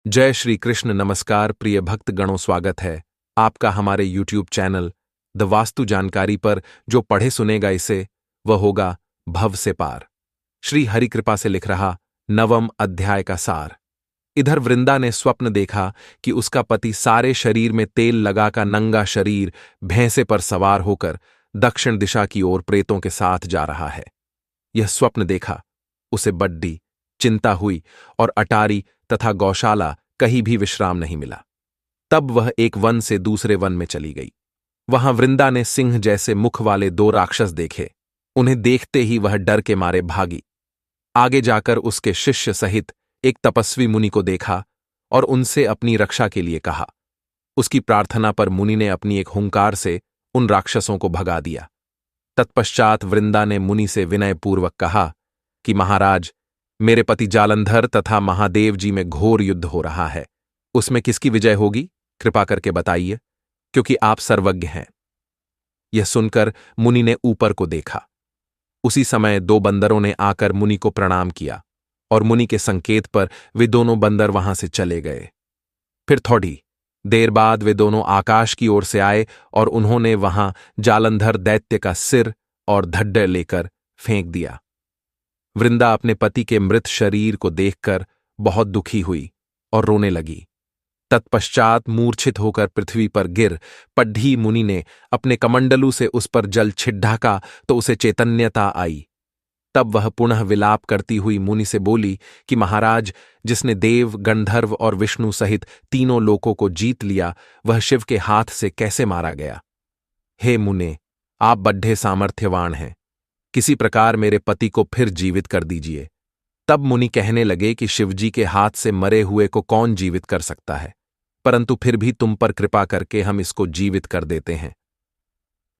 जय श्री कृष्ण। नमस्कार प्रिय भक्त गणों, स्वागत है आपका हमारे YouTube चैनल द वास्तु जानकारी पर। जो पढ़े सुनेगा इसे वह होगा भव से पार। श्री हरि कृपा से लिख रहा 9वां अध्याय का सार। इधर वृंदा ने स्वप्न देखा कि उसका पति सारे शरीर में तेल लगाकर नंगा शरीर भैंसे पर सवार होकर दक्षिण दिशा की ओर प्रेतों के साथ जा रहा है। यह स्वप्न देखा उसे बड्डी चिंता हुई और अटारी तथा गौशाला कहीं भी विश्राम नहीं मिला। तब वह एक वन से दूसरे वन में चली गई। वहां वृंदा ने सिंह जैसे मुख वाले 2 राक्षस देखे। उन्हें देखते ही वह डर के मारे भागी। आगे जाकर उसके शिष्य सहित एक तपस्वी मुनि को देखा और उनसे अपनी रक्षा के लिए कहा। उसकी प्रार्थना पर मुनि ने अपनी एक हुंकार से उन राक्षसों को भगा दिया। तत्पश्चात वृंदा ने मुनि से विनयपूर्वक कहा कि महाराज, मेरे पति जालंधर तथा महादेव जी में घोर युद्ध हो रहा है। उसमें किसकी विजय होगी, कृपा करके बताइए, क्योंकि आप सर्वज्ञ हैं। यह सुनकर मुनि ने ऊपर को देखा। उसी समय 2 बंदरों ने आकर मुनि को प्रणाम किया और मुनि के संकेत पर वे दोनों बंदर वहां से चले गए। फिर थोड़ी देर बाद वे दोनों आकाश की ओर से आए और उन्होंने वहां जालंधर दैत्य का सिर और धड्डे लेकर फेंक दिया। वृंदा अपने पति के मृत शरीर को देखकर बहुत दुखी हुई और रोने लगी। तत्पश्चात मूर्छित होकर पृथ्वी पर गिर पड्ढी मुनि ने अपने कमंडलू से उस पर जल छिड़का तो उसे चैतन्यता आई। तब वह पुनः विलाप करती हुई मुनि से बोली कि महाराज, जिसने देव, गंधर्व और विष्णु सहित तीनों लोकों को जीत लिया, वह शिव के हाथ से कैसे मारा गया? हे मुने, आप बड्ढे सामर्थ्यवान हैं, किसी प्रकार मेरे पति को फिर जीवित कर दीजिए। तब मुनि कहने लगे कि शिवजी के हाथ से मरे हुए को कौन जीवित कर सकता है, परंतु फिर भी तुम पर कृपा करके हम इसको जीवित कर देते हैं।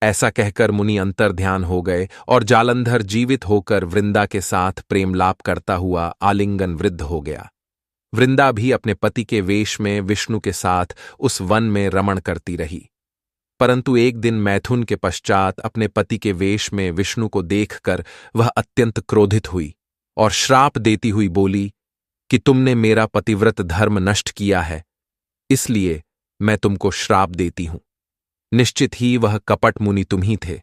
ऐसा कहकर मुनि अंतर्ध्यान हो गए और जालंधर जीवित होकर वृंदा के साथ प्रेमलाप करता हुआ आलिंगन वृद्ध हो गया। वृंदा भी अपने पति के वेश में विष्णु के साथ उस वन में रमण करती रही। परंतु एक दिन मैथुन के पश्चात अपने पति के वेश में विष्णु को देखकर वह अत्यंत क्रोधित हुई और श्राप देती हुई बोली कि तुमने मेरा पतिव्रत धर्म नष्ट किया है, इसलिए मैं तुमको श्राप देती हूं। निश्चित ही वह कपट मुनि तुम ही थे,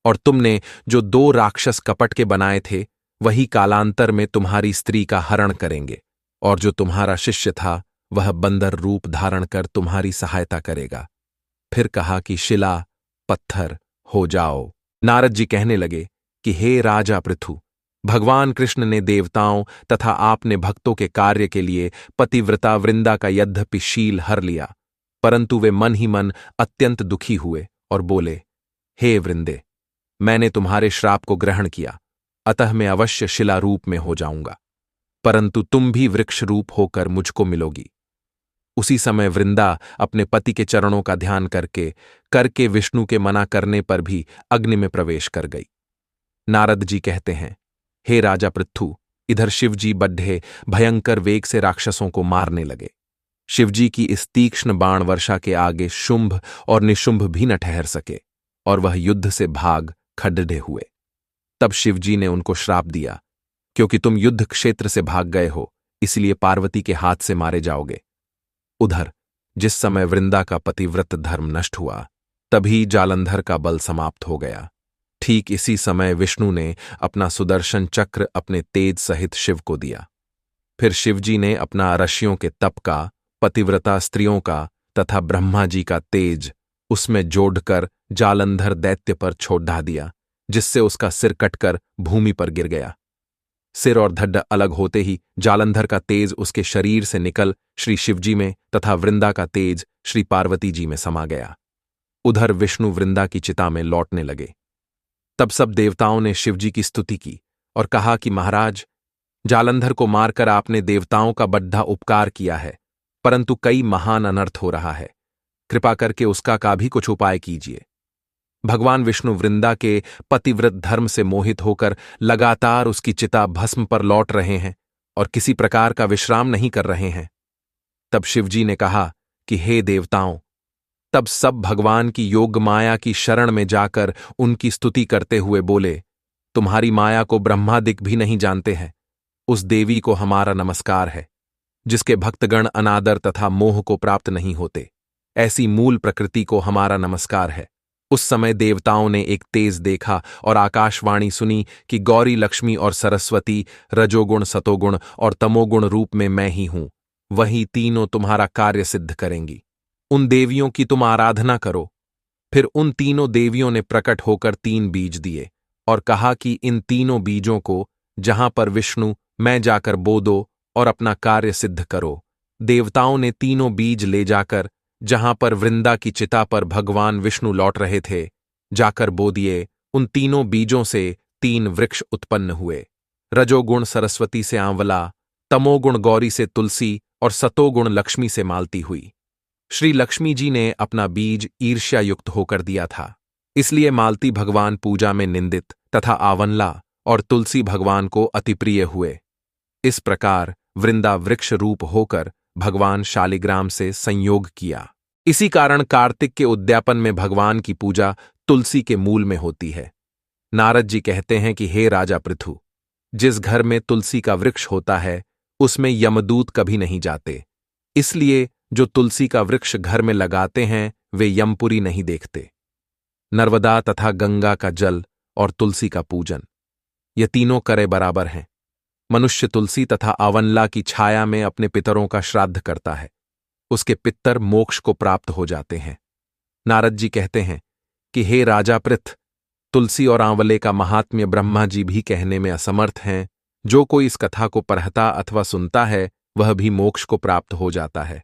और तुमने जो 2 राक्षस कपट के बनाए थे वही कालांतर में तुम्हारी स्त्री का हरण करेंगे, और जो तुम्हारा शिष्य था वह बंदर रूप धारण कर तुम्हारी सहायता करेगा। फिर कहा कि शिला पत्थर हो जाओ। नारद जी कहने लगे कि हे राजा पृथु, भगवान कृष्ण ने देवताओं तथा आपने भक्तों के कार्य के लिए पतिव्रता वृंदा का यद्यपि शील हर लिया, परंतु वे मन ही मन अत्यंत दुखी हुए और बोले, हे वृंदे, मैंने तुम्हारे श्राप को ग्रहण किया, अतः मैं अवश्य शिला रूप में हो जाऊंगा, परंतु तुम भी वृक्ष रूप होकर मुझको मिलोगी। उसी समय वृंदा अपने पति के चरणों का ध्यान करके विष्णु के मना करने पर भी अग्नि में प्रवेश कर गई। नारद जी कहते हैं, हे राजा पृथु, इधर शिवजी बड्ढे भयंकर वेग से राक्षसों को मारने लगे। शिवजी की इस तीक्ष्ण बाण वर्षा के आगे शुंभ और निशुंभ भी न ठहर सके और वह युद्ध से भाग खड्डे हुए। तब शिवजी ने उनको श्राप दिया, क्योंकि तुम युद्ध क्षेत्र से भाग गए हो, इसलिए पार्वती के हाथ से मारे जाओगे। उधर जिस समय वृंदा का पतिव्रत धर्म नष्ट हुआ, तभी जालंधर का बल समाप्त हो गया। ठीक इसी समय विष्णु ने अपना सुदर्शन चक्र अपने तेज सहित शिव को दिया। फिर शिवजी ने अपना ऋषियों के तप का, पतिव्रता स्त्रियों का तथा ब्रह्मा जी का तेज उसमें जोड़कर जालंधर दैत्य पर छोड़ा दिया, जिससे उसका सिर कटकर भूमि पर गिर गया। सिर और धड्डा अलग होते ही जालंधर का तेज उसके शरीर से निकल श्री शिवजी में तथा वृंदा का तेज श्री पार्वती जी में समा गया। उधर विष्णु वृंदा की चिता में लौटने लगे। तब सब देवताओं ने शिवजी की स्तुति की और कहा कि महाराज, जालंधर को मारकर आपने देवताओं का बड्ढा उपकार किया है, परंतु कई महान अनर्थ हो रहा है, कृपा करके उसका का भी कुछ उपाय कीजिए। भगवान विष्णु वृंदा के पतिव्रत धर्म से मोहित होकर लगातार उसकी चिता भस्म पर लौट रहे हैं और किसी प्रकार का विश्राम नहीं कर रहे हैं। तब शिवजी ने कहा कि हे देवताओं, तब सब भगवान की योग माया की शरण में जाकर उनकी स्तुति करते हुए बोले, तुम्हारी माया को ब्रह्मादिक भी नहीं जानते हैं, उस देवी को हमारा नमस्कार है। जिसके भक्तगण अनादर तथा मोह को प्राप्त नहीं होते। ऐसी मूल प्रकृति को हमारा नमस्कार है। उस समय देवताओं ने एक तेज देखा और आकाशवाणी सुनी कि गौरी, लक्ष्मी और सरस्वती रजोगुण, सतोगुण और तमोगुण रूप में मैं ही हूं। वही तीनों तुम्हारा कार्य सिद्ध करेंगी। उन देवियों की तुम आराधना करो। फिर उन तीनों देवियों ने प्रकट होकर 3 बीज दिए और कहा कि इन तीनों बीजों को जहां पर विष्णु मैं जाकर बो दो और अपना कार्य सिद्ध करो। देवताओं ने तीनों बीज ले जाकर जहां पर वृंदा की चिता पर भगवान विष्णु लौट रहे थे जाकर बो दिए। उन तीनों बीजों से 3 वृक्ष उत्पन्न हुए। रजोगुण सरस्वती से आंवला, तमोगुण गौरी से तुलसी और सतोगुण लक्ष्मी से मालती हुई। श्री लक्ष्मी जी ने अपना बीज ईर्ष्या युक्त होकर दिया था, इसलिए मालती भगवान पूजा में निंदित तथा आवनला और तुलसी भगवान को अतिप्रिय हुए। इस प्रकार वृंदा वृक्ष रूप होकर भगवान शालिग्राम से संयोग किया। इसी कारण कार्तिक के उद्यापन में भगवान की पूजा तुलसी के मूल में होती है। नारद जी कहते हैं कि हे राजा पृथु, जिस घर में तुलसी का वृक्ष होता है उसमें यमदूत कभी नहीं जाते। इसलिए जो तुलसी का वृक्ष घर में लगाते हैं वे यमपुरी नहीं देखते। नर्मदा तथा गंगा का जल और तुलसी का पूजन, ये तीनों करे बराबर हैं। मनुष्य तुलसी तथा आवनला की छाया में अपने पितरों का श्राद्ध करता है, उसके पितर मोक्ष को प्राप्त हो जाते हैं। नारद जी कहते हैं कि हे राजा पृथ, तुलसी और आंवले का महात्म्य ब्रह्मा जी भी कहने में असमर्थ हैं। जो कोई इस कथा को पढ़ता अथवा सुनता है वह भी मोक्ष को प्राप्त हो जाता है।